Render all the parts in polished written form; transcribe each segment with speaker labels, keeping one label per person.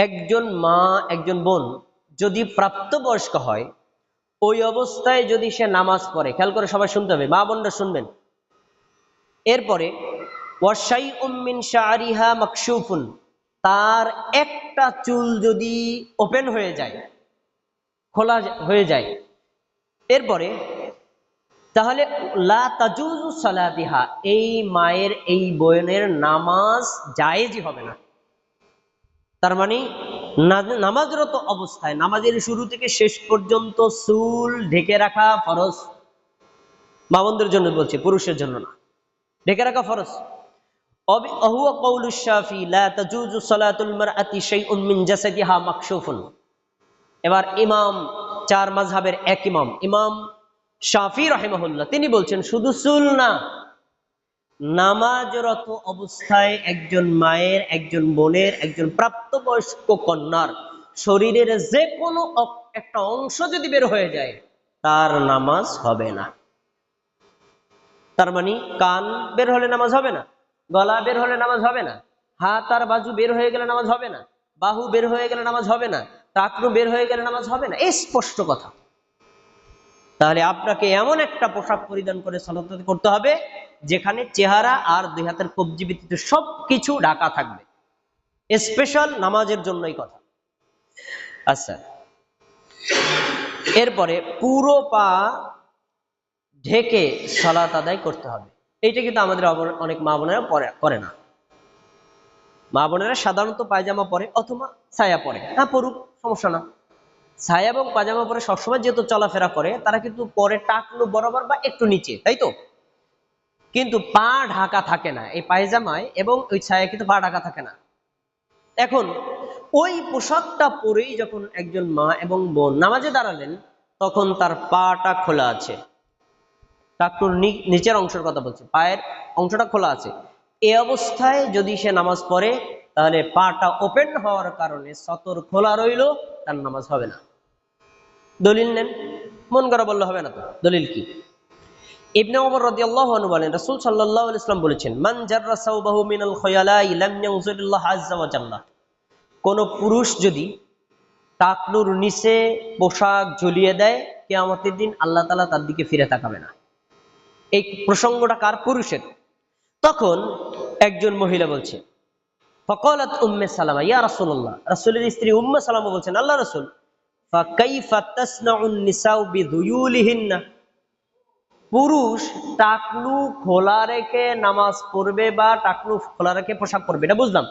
Speaker 1: একজন মা একজন বোন যদি প্রাপ্তবয়স্ক হয়, ওই অবস্থায় যদি সে নামাজ পড়ে, খেয়াল করে সবাই শুনতে হবে, মা বোনরা শুনবেন। এরপরে ওয়াশাইউম মিন শাআরিহা মাকশুফুন, তার একটা চুল যদি ওপেন হয়ে যায়, খোলা হয়ে যায়, এরপরে তাহলে লা তাজুজু সালাতিহা, এই মায়ের এই বোনের নামাজ জায়েজই হবে না। তার মানে নামাজরত অবস্থায় নামাজের শুরু থেকে শেষ পর্যন্ত চুল ঢেকে রাখা ফরজ। মা বোনদের জন্য বলছি, পুরুষের জন্য না। ঢেকে রাখা ফরজ। ওহুয়া কওলুশ শাফি লা তাজুজু সালাতুল মারআতি শাইউন মিন জাসাদিহা মাকশুফুন। এবার ইমাম চার মাযহাবের এক ইমাম, ইমাম শাফি রাহিমাহুল্লাহ, তিনি বলছেন শুধু চুল না, নামাজরত অবস্থায় একজন মায়ের, একজন বোনের, একজন প্রাপ্তবয়স্ক কন্যার শরীরের যে কোনো একটা অংশ যদি বের হয়ে যায়, তার নামাজ হবে না। তার মানে কান বের হলে নামাজ হবে না, গলা বের হলে নামাজ হবে না, হাত আর বাজু বের হয়ে গেলে নামাজ হবে না, বাহু বের হয়ে গেলে নামাজ হবে না, টাকনু বের হয়ে গেলে নামাজ হবে না। এই স্পষ্ট কথা। তাহলে আপনাকে এমন একটা পোশাক পরিধান করে সালাত করতে হবে যেখানে চেহারা আর দুই হাতের কবজি ব্যতীত সবকিছু ঢাকা থাকবে। স্পেশাল নামাজের জন্যই কথা। আচ্ছা, এরপরে পুরো পা ঢেকে সালাত আদায় করতে হবে। এইটা কিন্তু আমাদের অনেক মা বোনেরা করে না। মা বোনেরা সাধারণত পায়জামা পরে অথবা ছায়া পরে, হ্যাঁ পড়ুক, সমস্যা না। ছায়া এবং পায়জামা পরে সবসময় যেহেতু চলাফেরা করে, তারা কিন্তু পরে টাকনু বরাবর বা একটু নিচে, তাই তো, কিন্তু পা ঢাকা থাকে না এই পায়জামায় এবং ওই ছায়া, কিন্তু পা ঢাকা থাকে না। এখন ওই পোশাকটা পরেই যখন একজন মা এবং বোন নামাজে দাঁড়ালেন, তখন তার পাটা খোলা আছে, টাকনুর নিচের অংশের কথা বলছে, পায়ের অংশটা খোলা আছে। এই অবস্থায় যদি সে নামাজ পড়ে, তাহলে পাটা ওপেন হওয়ার কারণে সতর খোলা রইল, তার নামাজ হবে না। দলিল নেন, মন করা বললে হবে না তো। দলিল কি? ইবনে ওমর রাদিয়াল্লাহু আনহু বলেন, রাসূল সাল্লাল্লাহু আলাইহি ওয়াসাল্লাম বলেছেন, মান জাররা সাওবাহু মিনাল খয়ালাই লাম ইয়ানজুরিল্লাহ আযজা ওয়া জাল্লা। কোন পুরুষ যদি টাকনুর নিচে পোশাক ঝুলিয়ে দেয়, কিয়ামতের দিন আল্লাহ তাআলা তার দিকে ফিরে তাকাবে না। এই প্রসঙ্গটা কার? পুরুষের। তখন একজন মহিলা বলছে, ফাকালাত উম্মে সালামা ইয়া রাসূলুল্লাহ, রাসূলের স্ত্রী উম্মে সালামা বলছেন, আল্লাহ রাসূল, ফাকাইফা তাসনাউন নিসাউ বিযুয়ুলিহিন্না, পুরুষ টাকনু খোলা রেখে নামাজ পড়বে বা টাকনু খোলা রেখে পোশাক পরবে, এটা বুঝলাম।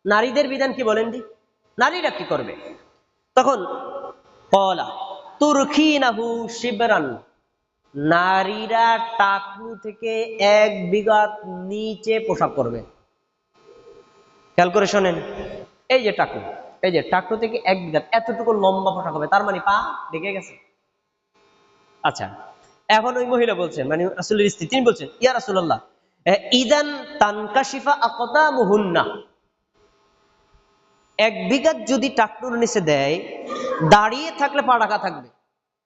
Speaker 1: নারীদের বিধান কি বলেন দি, নারীরা কি করবে? তখন কলা তুরখিনাহু শিবরান, নারীরা টাকনু থেকে 1 বিঘাত নিচে পোশাক পরবে। খেয়াল করে শোনেন, এই যে টাকনু, এই যে টাকনু থেকে 1 বিঘাত এতটুকু লম্বা পোশাক হবে, তার মানে পা ঢেকে গেছে। আচ্ছা, এখন ওই মহিলা বলছেন, মানে রাসূলের স্ত্রী, তিনি বলছেন, ইয়া রাসূলুল্লাহ ইদান তানকাশিফা আকদামুহুন্না, 1 বিঘাত যদি টাকনুর নিচে দেয়, দাঁড়িয়ে থাকলে পা ঢাকা থাকবে,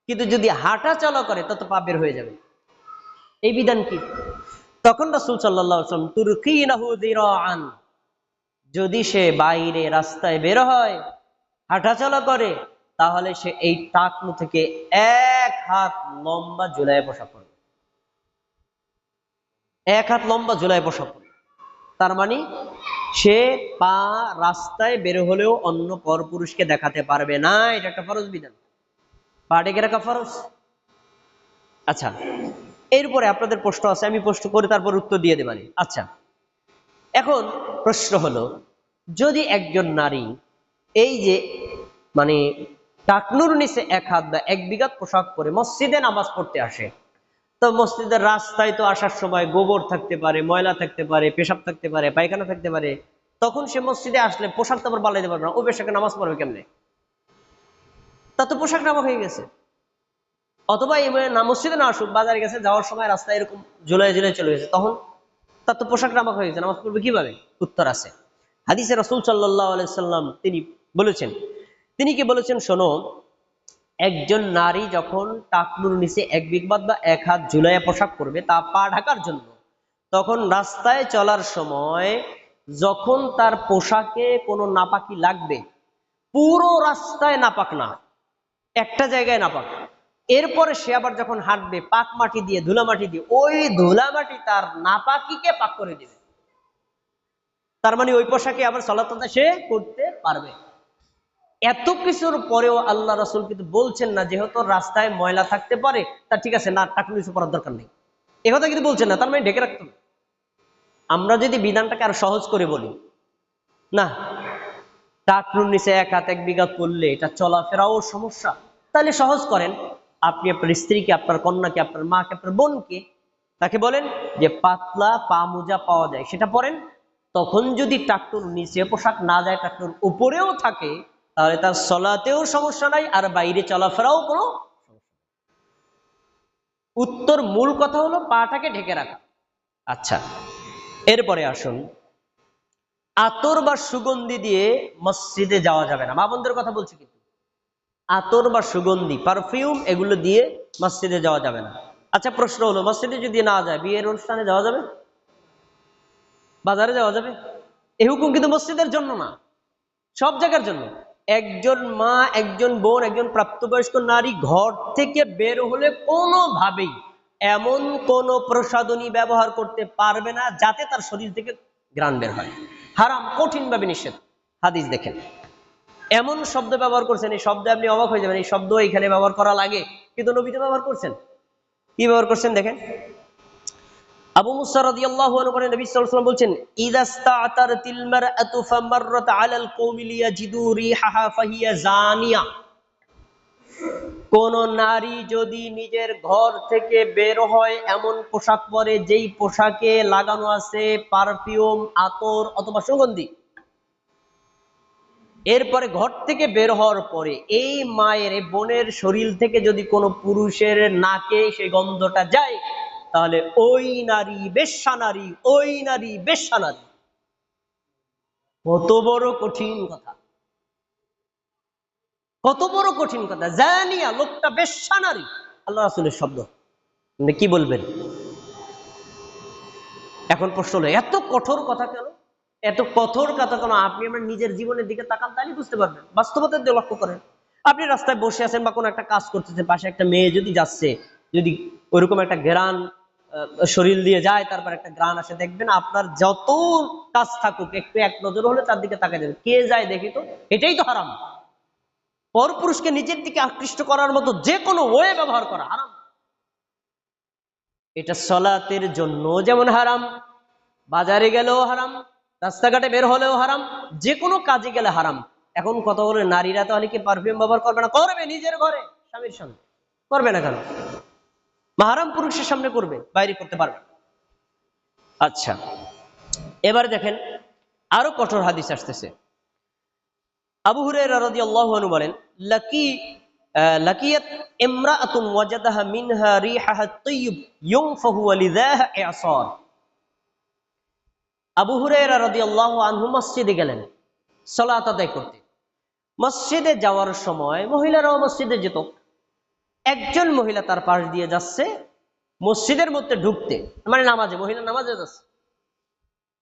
Speaker 1: কিন্তু যদি হাঁটা চলা করে তত পা বের হয়ে যাবে। এই বিধান কি? তখন রাসূল সাল্লাল্লাহু আলাইহি ওয়াসাল্লাম, তুরকিনাহু যিরাআন, যদি সে বাইরে রাস্তায় বের হয়, হাঁটা চলা করে, তাহলে সে এই টাকনু থেকে 1 হাত লম্বা ঝুলায় পোশাক পরবে। 1 হাত লম্বা ঝুলায় পোশাক পরবে, তার মানে সে পা রাস্তায় বের হলেও অন্য পরপুরুষকে দেখাতে পারবে না। এটা একটা ফরজ বিধান, পা ঢেকে রাখা ফরজ। আচ্ছা, এরপরে আপনাদের প্রশ্ন আছে, আমি প্রশ্ন করে তারপর উত্তর দিয়ে দেবানি। আচ্ছা, এখন প্রশ্ন হলো, যদি একজন নারী এই যে মানে টাকনুর নিচে 1 হাত বা 1 বিঘাত পোশাক পরে মসজিদে নামাজ পড়তে আসে, তো মসজিদের রাস্তায় তো আসার সময় গোবর থাকতে পারে, ময়লা থাকতে পারে, পেশাব থাকতে পারে, পায়খানা থাকতে পারে, তখন সে মসজিদে আসলে পোশাক তো আবার পাল্টাইতে পারবে না, ও পোশাকে নামাজ পড়বে কেমনে? তা তো পোশাক নামা হয়ে গেছে। অথবা মসজিদে না আসুক, বাজারে গেছে, যাওয়ার সময় রাস্তায় এরকম ঝুলাই ঝুলাই চলে গেছে, তখন তার তো পোশাক নামা হয়ে গেছে, নামাজ পড়বে কিভাবে? উত্তর আছে হাদিসে। রাসূল সাল্লাল্লাহু আলাইহি সাল্লাম তিনি বলেছেন, তিনি কি বলেছেন শোনো, একজন নারী যখন টাকনুর নিচে 1 বিঘাত বা 1 হাত ঝুলাইয়া পোশাক পরবে, তা পা ঢাকার জন্য, তখন রাস্তায় চলার সময় যখন তার পোশাকে কোনো নাপাকি লাগবে, পুরো রাস্তায় নাপাক না, একটা জায়গায় নাপাক। এরপরে সে আবার যখন হাঁটবে পাক মাটি দিয়ে, ধুলা মাটি দিয়ে, ওই ধুলা মাটি তার নাপাকিকে পাক করে দিবে। তার মানে ওই পোশাকে আবার সালাত আদায় সে করতে পারবে। এত কিছুর পরেও আল্লাহ রাসূল কিন্তু বলছেন না যেহেতু রাস্তায় ময়লা থাকতে পারে তা ঠিক আছে, না টাকনু নিচে পরার দরকার নেই, এ কথা কিন্তু বলছেন না। তার মানে ঢেকে রাখতে হবে। আমরা যদি বিধানটাকে আরো সহজ করে বলি, না টাকনুর নিচে এক হাত এক বিঘা করলে এটা চলাফেরাও সমস্যা, তাহলে সহজ করেন। আপনি আপনার স্ত্রীকে, আপনার কন্যাকে, আপনার মাকে, আপনার বোনকে, তাকে বলেন যে পাতলা পা মোজা পাওয়া যায় সেটা পরেন। তখন যদি টাকনুর নিচে পোশাক না যায়, টাকনুর উপরেও থাকে, তাহলে তার চলাতেও সমস্যা নাই, আর বাইরে চলাফেরাও কোনো উত্তর। মূল কথা হলো পাটাকে ঢেকে রাখা। আচ্ছা, এরপরে আসুন, আতর বা সুগন্ধি দিয়ে মসজিদে যাওয়া যাবে না। মা বোনদের কথা বলছি, কিন্তু আতর বা সুগন্ধি, পারফিউম, এগুলো দিয়ে মসজিদে যাওয়া যাবে না। আচ্ছা, প্রশ্ন হলো, মসজিদে যদি না যায়, বিয়ের অনুষ্ঠানে যাওয়া যাবে? বাজারে যাওয়া যাবে? এই হুকুম কিন্তু মসজিদের জন্য না, সব জায়গার জন্য। একজন মা, একজন বোন, একজন প্রাপ্তবয়স্ক নারী ঘর থেকে বের হলে কোনোভাবেই এমন কোন প্রসাধনী ব্যবহার করতে পারবে না যাতে তার শরীর থেকে ঘ্রাণ বের হয়। হারাম, কঠিনভাবে নিষেধ। হাদিস দেখেন, এমন শব্দ ব্যবহার করছেন, এই শব্দে আপনি অবাক হয়ে যাবেন, এই শব্দ এখানে ব্যবহার করা লাগে, কিন্তু নবী তো ব্যবহার করছেন। কি ব্যবহার করছেন দেখেন। আবু মুসা রাদিয়াল্লাহু আনহু বলেন, নবী সাল্লাল্লাহু আলাইহি ওয়াসাল্লাম বলছেন, ইযাস্তা'তারাতিল মারআতু ফামাররাত আলাল কওমি লিয়াজিদু রিহাহা ফাহিয়া জানিয়া। কোন নারী যদি নিজের ঘর থেকে বের হয় এমন পোশাক পরে যেই পোশাকে লাগানো আছে পারফিউম, আতর অথবা সুগন্ধি, এরপরে ঘর থেকে বের হওয়ার পরে এই মায়ের, বোনের শরীর থেকে যদি কোনো পুরুষের নাকে সেই গন্ধটা যায়, তাহলে ওই নারী বেশ্যা নারী, ওই নারী বেশ্যা নারী। কত বড় কঠিন কথা, কত বড় কঠিন কথা। জানিয়া, লোকটা বেশ্যা নারী, আল্লাহ রাসূলের শব্দ, আপনি কি বলবেন? এখন প্রশ্ন হলো, এত কঠোর কথা কেন? এত কঠোর কথা কেন? আপনি আমার নিজের জীবনের দিকে তাকান, তাহলে বুঝতে পারবেন। বাস্তবতার দিকে লক্ষ্য করেন। আপনি রাস্তায় বসে আছেন বা কোনো একটা কাজ করতেছেন, পাশে একটা মেয়ে যদি যাচ্ছে, যদি ওইরকম একটা ঘ্রাণ শরীর দিয়ে যায়, তারপর একটা ঘ্রাণ আসে, দেখবেন আপনার যত কাজ থাকুক একটু এক নজর হলে তার দিকে তাকাই যাবে, কে যায় দেখি তো। এটাই তো হারাম। পরপুরুষকে নিজের দিকে আকৃষ্ট করার মতো যে কোনো ওয়ে ব্যবহার করা হারাম। এটা সলাতের জন্য যেমন হারাম, বাজারে গেলেও হারাম, রাস্তাঘাটে বের হলেও হারাম, যে কোনো কাজে গেলে হারাম। এখন কথা বলে, নারীরা তাহলে কি পারফিউম ব্যবহার করবে না? করবে, নিজের ঘরে স্বামীর সামনে। করবে না কেন? মাহারাম পুরুষের সামনে করবে, বাইরে করতে পারবে। আচ্ছা, এবার দেখেন আরো কঠোর হাদিস আসতেছে। আবু হুরায়রা রাদিয়াল্লাহু আনহু বলেন, লাকিয়াত ইমরাআতুন ওয়াজাদাহা মিনহা রিহাহা তাইয়্যিব ইউনফাহু ওয়ালিযাহা ইসার। আবু হুরায়রা রাদিয়াল্লাহু আনহু মসজিদে গেলেন সালাত আদায় করতে। মসজিদে যাওয়ার সময় মহিলারাও মসজিদে যেত। একজন মহিলা তার পাশ দিয়ে যাচ্ছে মসজিদের মধ্যে ঢুকতে, মানে নামাজে, মহিলা নামাজে যাচ্ছে,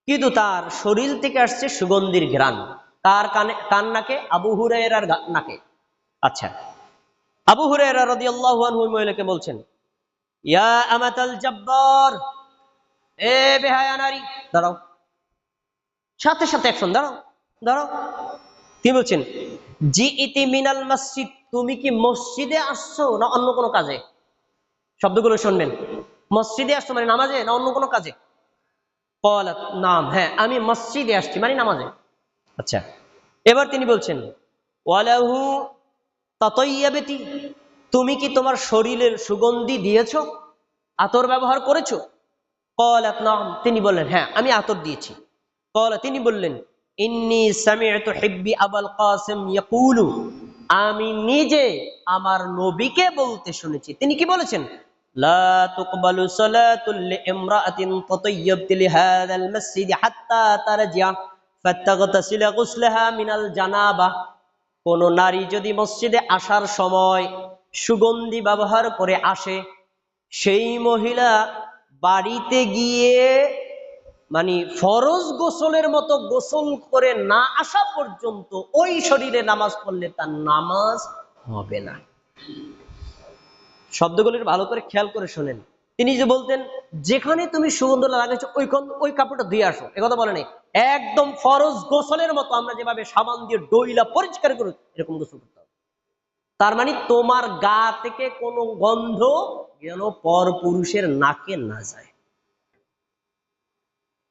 Speaker 1: কিন্তু তার শরীর থেকে আসছে সুগন্ধির ঘ্রাণ। কার কান নাকে? আবু হুরায়রার নাকে। আচ্ছা, আবু হুরায়রা রাদিয়াল্লাহু আনহু মহিলাকে বলছেন, ইয়া আমাতাল জাব্বার, এ বেহায়া নারী, দাঁড়াও। সাথে সাথে অ্যাকশন, দাঁড়াও দাঁড়াও। কি বলছেন? জি ইতি মিনাল মসজিদ, তুমি কি মসজিদে আসছো না অন্য কোনো কাজে? শব্দগুলো শুনবেন। মসজিদে আসছো মানে নামাজে না অন্য কোনো কাজে? ক্বালাত নাম, হ্যাঁ আমি মসজিদে আসছি মানে নামাজে। আচ্ছা, এবার তিনি বলছেন, ওয়ালাহু তাতায়্যাবাতি, তুমি কি তোমার শরীরের সুগন্ধি দিয়েছো, আতর ব্যবহার করেছো? ক্বালাত নাম, তিনি বললেন হ্যাঁ আমি আতর দিয়েছি। ক্বালা, তিনি বললেন, ইন্নী সামি'তু হিব্বি আবুল কাসিম ইয়াকুলু, আমি নিজে আমার নবীকে বলতে শুনেছি। তিনি কি বলেছেন? লা তুকবালু সালাতুল লিইমরাআতিন তাতায়্যাবাত লিহাযাল মাসজিদ হাত্তা তারজিআ ফাতাগতাসিলা গুসলাহা মিনাল জানাবা। কোন নারী যদি মসজিদে আসার সময় সুগন্ধি ব্যবহার করে আসে, সেই মহিলা বাড়িতে গিয়ে মানে ফরজ গোসলের মতো গোসল করে না আসা পর্যন্ত ওই শরীরে নামাজ পড়লে তার নামাজ হবে না। শব্দগুলির ভালো করে খেয়াল করে শোনেন। তিনি যে বলতেন যেখানে তুমি সুগন্ধ লাগাইছো ওই কাপড়টা ধুয়ে আসো, একথা বলে নাই। একদম ফরজ গোসলের মতো আমরা যেভাবে সাবান দিয়ে ডইলা পরিষ্কার করি এরকম গোসল করতে হবে। তার মানে তোমার গা থেকে কোনো গন্ধ যেন পর পুরুষের নাকে না যায়।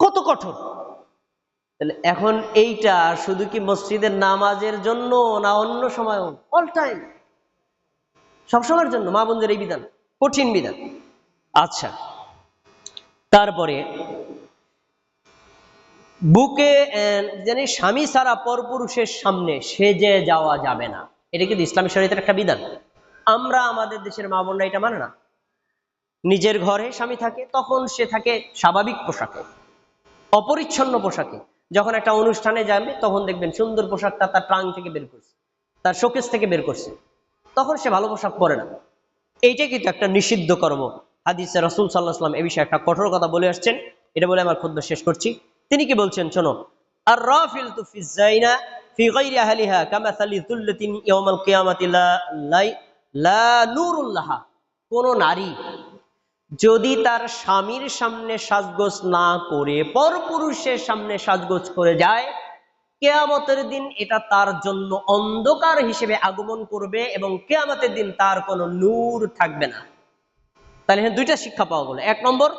Speaker 1: কত কঠোর! তাহলে এখন এইটা শুধু কি মসজিদের নামাজের জন্য না অন্য সময়ও? অল টাইম, সবসময়ের জন্য মা বোনদের এই বিধান, কঠিন বিধান। আচ্ছা, তারপরে বুকে জানি স্বামী ছাড়া পরপুরুষের সামনে সেজে যাওয়া যাবে না। এটা কিন্তু ইসলামী শরীয়তের একটা বিধান। আমরা আমাদের দেশের মা বোনরা এটা মানে না। নিজের ঘরে স্বামী থাকে তখন সে থাকে স্বাভাবিক পোশাকে, অপরিচ্ছন্ন পোশাকে। যখন একটা অনুষ্ঠানে যাবে তখন দেখবেন সুন্দর পোশাকটা তার ট্রাঙ্ক থেকে বের করছে, তার শোকেস থেকে বের করছে, তখন সে ভালো পোশাক পরে না। এইটা কিন্তু একটা নিষিদ্ধ কর্ম। হাদিসে রাসূল সাল্লাল্লাহু আলাইহি ওয়াসাল্লাম এই বিষয়ে একটা কঠোর কথা বলে আসছেন। এটা বলে আমার খুতবা শেষ করছি। তিনি কি বলছেন শোনো, আর রাফিলতু ফিজ যায়না ফি গায়রি আহলিহা কামাসালি যুল্লাতিন ইয়াউমাল কিয়ামাতি লা নূরুল লাহা। কোন নারী যদি তার স্বামীর সামনে সাজগোজ না করে পরপুরুষের সামনে সাজগোজ করে যায়, কিয়ামতের দিন এটা তার জন্য অন্ধকার হিসেবে আগমন করবে এবং কিয়ামতের দিন তার কোনো নূর থাকবে না। তাহলে এখানে দুইটা শিক্ষা পাওয়া গেল। এক নম্বর,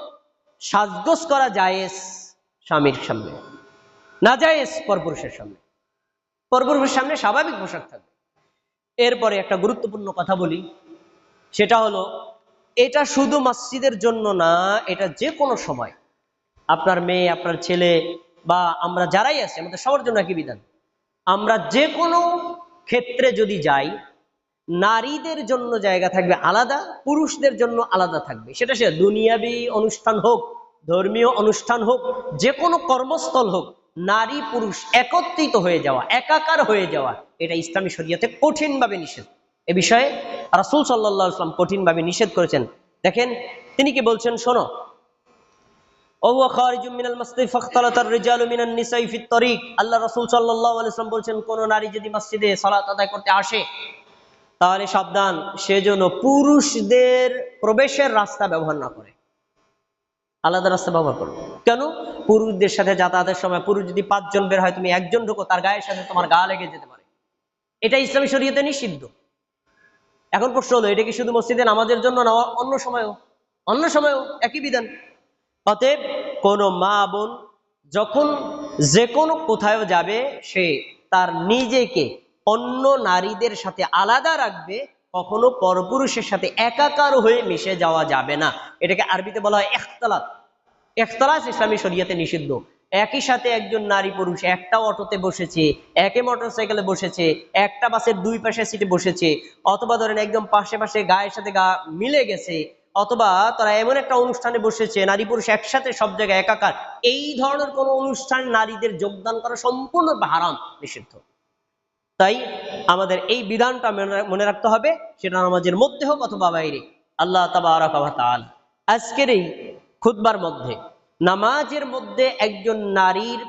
Speaker 1: সাজগোজ করা জায়েজ স্বামীর সামনে, না জায়েজ পরপুরুষের সামনে। পরপুরুষের সামনে স্বাভাবিক পোশাক থাকবে। এরপরে একটা গুরুত্বপূর্ণ কথা বলি, সেটা হলো এটা শুধু মসজিদের জন্য না, এটা যে কোনো সময় আপনার মেয়ে, আপনার ছেলে বা আমরা যারাই আছি আমাদের সবার জন্য একই বিধান। আমরা যে কোনো ক্ষেত্রে যদি যাই, নারীদের জন্য জায়গা থাকবে আলাদা, পুরুষদের জন্য আলাদা থাকবে। সেটা সে দুনিয়াবি অনুষ্ঠান হোক, ধর্মীয় অনুষ্ঠান হোক, যে কোনো কর্মস্থল হোক, নারী পুরুষ একত্রিত হয়ে যাওয়া, একাকার হয়ে যাওয়া, এটা ইসলামী শরীয়তে কঠিনভাবে নিষেধ। এ বিষয়ে রাসূল সাল্লাল্লাহু আলাইহি ওয়াসাল্লাম কঠিনভাবে নিষেধ করেছেন। দেখেন তিনি কি বলছেন শোনো, আল্লাহ রাসূল সাল্লাল্লাহু আলাইহি ওয়াসাল্লাম বলছেন, কোন নারী যদি মসজিদে সালাত আদায় করতে আসে তাহলে সাবধান, সে যেন পুরুষদের প্রবেশের রাস্তা ব্যবহার না করে, আলাদা রাস্তা ব্যবহার করো। কেন? পুরুষদের সাথে যাতায়াতের সময় পুরুষ যদি 5 জন বের হয়, তুমি একজন ঢুকো, তার গায়ের সাথে তোমার গা লেগে যেতে পারে। এটা ইসলামী শরীয়তে নিষিদ্ধ। এখন প্রশ্ন হলো, এটা কি শুধু মসজিদে নামাজের জন্য না অন্য সময়ও? অন্য সময়ও একই বিধান। অতএব কোন মা বোন যখন যে কোনো কোথাও যাবে, সে তার নিজেকে অন্য নারীদের সাথে আলাদা রাখবে, কখনো পরপুরুষের সাথে একাকার হয়ে মিশে যাওয়া যাবে না। এটাকে আরবিতে বলা হয় ইখতিলাত। ইখতিলাত ইসলামী শরীয়তে নিষিদ্ধ। একই সাথে একজন নারী পুরুষ একটা অটোতে বসেছে, একে মোটরসাইকেলে বসেছে, একটা বাসের 2 পাশে সিটে বসেছে, অথবা ধরেন একদম পাশে পাশে গায়ের সাথে গা মিলে গেছে, অথবা তারা এমন একটা অনুষ্ঠানে বসেছে নারী পুরুষ একসাথে সব জায়গায় একাকার, এই ধরনের কোন অনুষ্ঠান নারীদের যোগদান করা সম্পূর্ণ হারাম, নিষিদ্ধ। তাই আমাদের এই বিধানটা মনে রাখতে হবে, সেটা নামাজের মধ্যে হোক অথবা বাইরে। আল্লাহ তাবারাকা ওয়া তাআলা আজকের এই খুতবার মধ্যে নামাজের মধ্যে একজন নারীর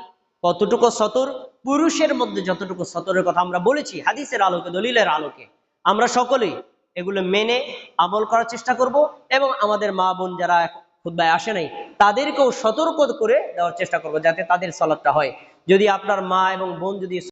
Speaker 1: কতটুকু সতর, পুরুষের মধ্যে যতটুকু সতরের কথা আমরা বলেছি হাদিসের আলোকে, দলিলের আলোকে, আমরা সকলেই এগুলো মেনে আমল করার চেষ্টা করব এবং আমাদের মা বোন যারা খুতবায় আসে নাই তাদেরকেও সতর্ক করে দেওয়ার চেষ্টা করব, যাতে তাদের সালাতটা হয়। যদি আপনার মা এবং বোন যদি